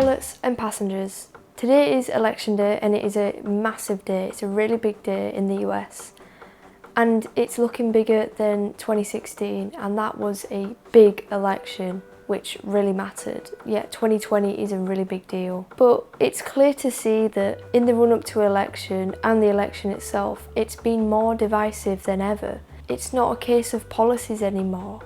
Pilots and passengers. Today is election day and it is a massive day. It's a really big day in the US. And it's looking bigger than 2016, and that was a big election which really mattered. Yeah, 2020 is a really big deal. But it's clear to see that in the run-up to election and the election itself, it's been more divisive than ever. It's not a case of policies anymore.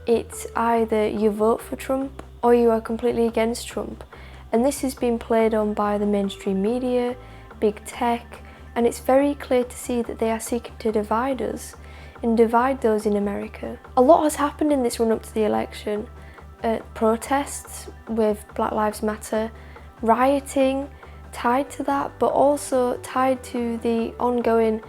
It's either you vote for Trump or you are completely against Trump. And this has been played on by the mainstream media, big tech, and it's very clear to see that they are seeking to divide us and divide those in America. A lot has happened in this run-up to the election. Protests with Black Lives Matter, rioting tied to that, but also tied to the ongoing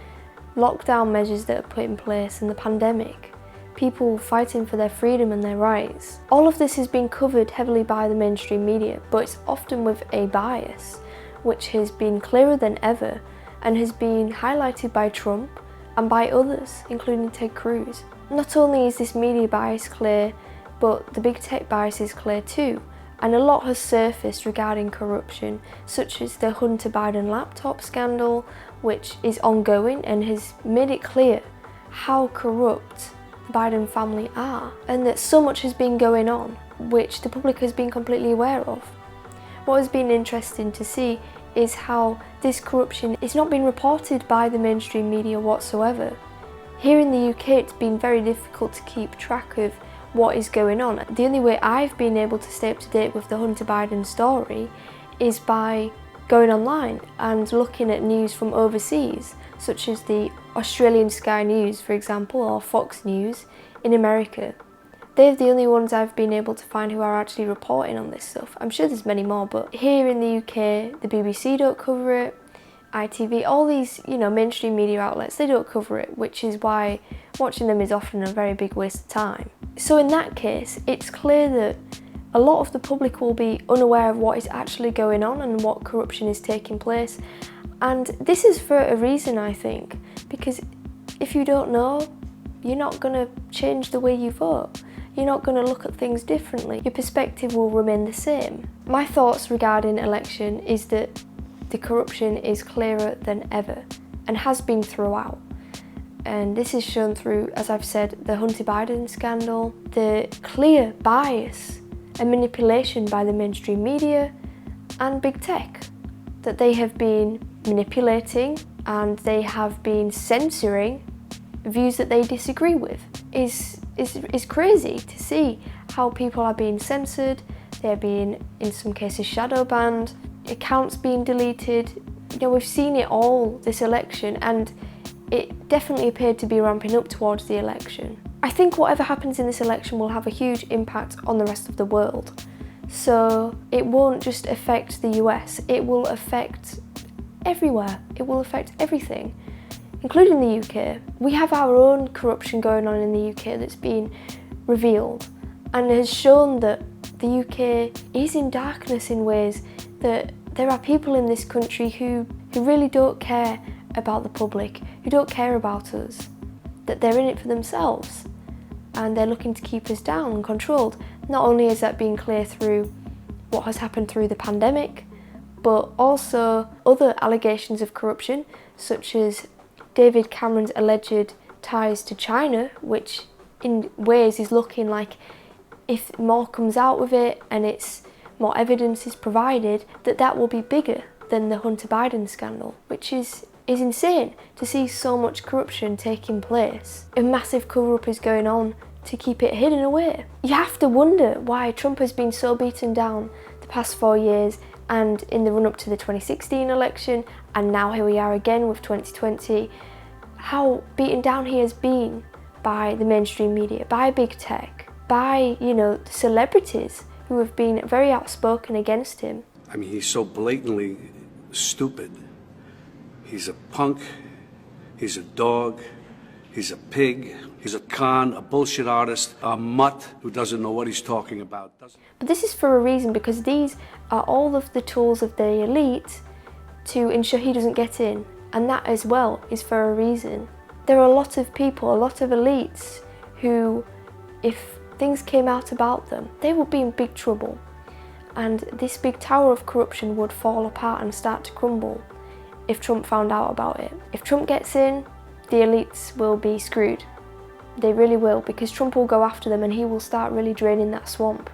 lockdown measures that are put in place and the pandemic. People fighting for their freedom and their rights. All of this has been covered heavily by the mainstream media, but it's often with a bias, which has been clearer than ever and has been highlighted by Trump and by others, including Ted Cruz. Not only is this media bias clear, but the big tech bias is clear too, and a lot has surfaced regarding corruption, such as the Hunter Biden laptop scandal, which is ongoing and has made it clear how corrupt the Biden family are, and that so much has been going on, which the public has been completely aware of. What has been interesting to see is how this corruption is not being reported by the mainstream media whatsoever. Here in the UK, it's been very difficult to keep track of what is going on. The only way I've been able to stay up to date with the Hunter Biden story is by going online and looking at news from overseas, such as the Australian Sky News, for example, or Fox News in America. They're the only ones I've been able to find who are actually reporting on this stuff. I'm sure there's many more, but here in the UK, the BBC don't cover it, ITV, all these, mainstream media outlets, they don't cover it, which is why watching them is often a very big waste of time. So in that case, it's clear that a lot of the public will be unaware of what is actually going on and what corruption is taking place. And this is for a reason, I think, because if you don't know, you're not going to change the way you vote. You're not going to look at things differently. Your perspective will remain the same. My thoughts regarding election is that the corruption is clearer than ever and has been throughout. And this is shown through, as I've said, the Hunter Biden scandal, the clear bias and manipulation by the mainstream media and big tech, that they have been manipulating and they have been censoring views that they disagree with. Is crazy to see how people are being censored, they're being, in some cases, shadow banned, accounts being deleted. We've seen it all this election, and it definitely appeared to be ramping up towards the election. I think whatever happens in this election will have a huge impact on the rest of the world. So it won't just affect the US, it will affect everywhere. It will affect everything, including the UK. We have our own corruption going on in the UK that's been revealed and has shown that the UK is in darkness in ways that there are people in this country who really don't care about the public, who don't care about us, that they're in it for themselves and they're looking to keep us down and controlled. Not only is that being clear through what has happened through the pandemic, but also other allegations of corruption, such as David Cameron's alleged ties to China, which in ways is looking like if more comes out with it and it's more evidence is provided, that will be bigger than the Hunter Biden scandal, which is insane to see so much corruption taking place. A massive cover-up is going on to keep it hidden away. You have to wonder why Trump has been so beaten down the past 4 years, and in the run-up to the 2016 election, and now here we are again with 2020, how beaten down he has been by the mainstream media, by big tech, by, the celebrities who have been very outspoken against him. I mean, he's so blatantly stupid. He's a punk, he's a dog, he's a pig, he's a con, a bullshit artist, a mutt who doesn't know what he's talking about. But this is for a reason, because these are all of the tools of the elite to ensure he doesn't get in. And that as well is for a reason. There are a lot of people, a lot of elites who, if things came out about them, they would be in big trouble. And this big tower of corruption would fall apart and start to crumble if Trump found out about it. If Trump gets in, the elites will be screwed. They really will, because Trump will go after them and he will start really draining that swamp.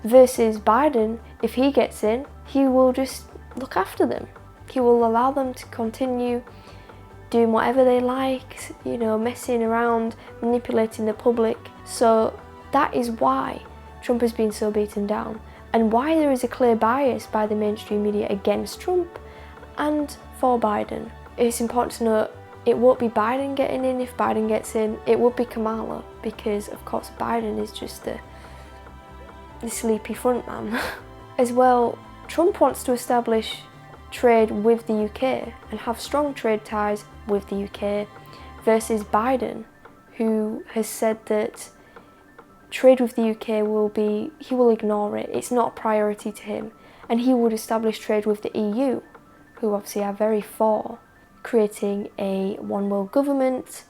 Versus Biden, if he gets in, he will just look after them. He will allow them to continue doing whatever they like, you know, messing around, manipulating the public. So that is why Trump has been so beaten down, and why there is a clear bias by the mainstream media against Trump and for Biden. It's important to note it won't be Biden getting in. If Biden gets in, it would be Kamala, because of course Biden is just the sleepy frontman. As well, Trump wants to establish trade with the UK and have strong trade ties with the UK, versus Biden, who has said that trade with the UK he will ignore it. It's not a priority to him, and he would establish trade with the EU, who obviously are very for creating a one world government,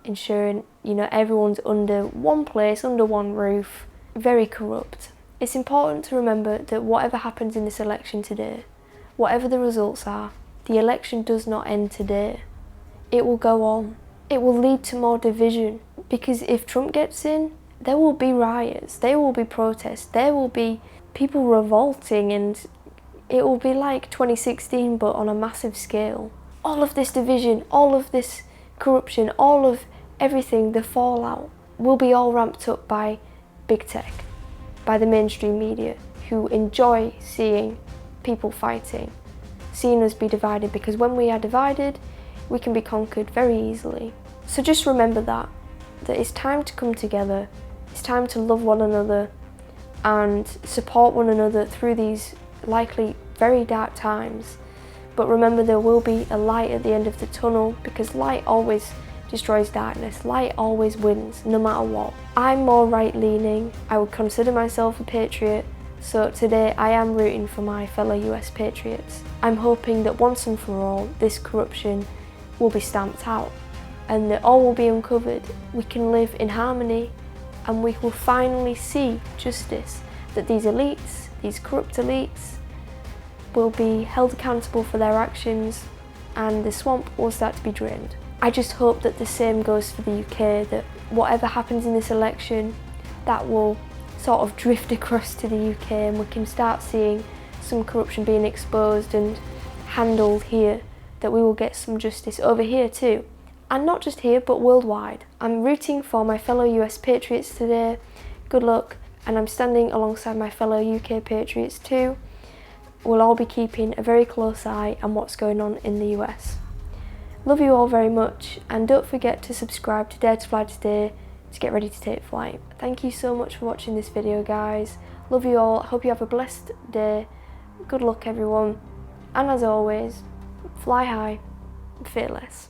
ensuring, you know, everyone's under one place, under one roof. Very corrupt. It's important to remember that whatever happens in this election today, whatever the results are, the election does not end today. It will go on. It will lead to more division, because if Trump gets in, there will be riots, there will be protests, there will be people revolting, and it will be like 2016 but on a massive scale. All of this division, all of this corruption, all of everything, the fallout, will be all ramped up by big tech, by the mainstream media, who enjoy seeing people fighting, seeing us be divided, because when we are divided, we can be conquered very easily. So just remember that it's time to come together, it's time to love one another and support one another through these likely very dark times. But remember, there will be a light at the end of the tunnel, because light always destroys darkness. Light always wins, no matter what. I'm more right-leaning. I would consider myself a patriot, so today I am rooting for my fellow US patriots. I'm hoping that once and for all, this corruption will be stamped out and that all will be uncovered. We can live in harmony and we will finally see justice, that these elites, these corrupt elites, will be held accountable for their actions and the swamp will start to be drained. I just hope that the same goes for the UK, that whatever happens in this election, that will sort of drift across to the UK and we can start seeing some corruption being exposed and handled here, that we will get some justice over here too. And not just here, but worldwide. I'm rooting for my fellow US patriots today. Good luck. And I'm standing alongside my fellow UK patriots too. We'll all be keeping a very close eye on what's going on in the US. Love you all very much, and don't forget to subscribe to Dare to Fly Today to get ready to take flight. Thank you so much for watching this video, guys. Love you all. Hope you have a blessed day. Good luck, everyone. And as always, fly high, fearless.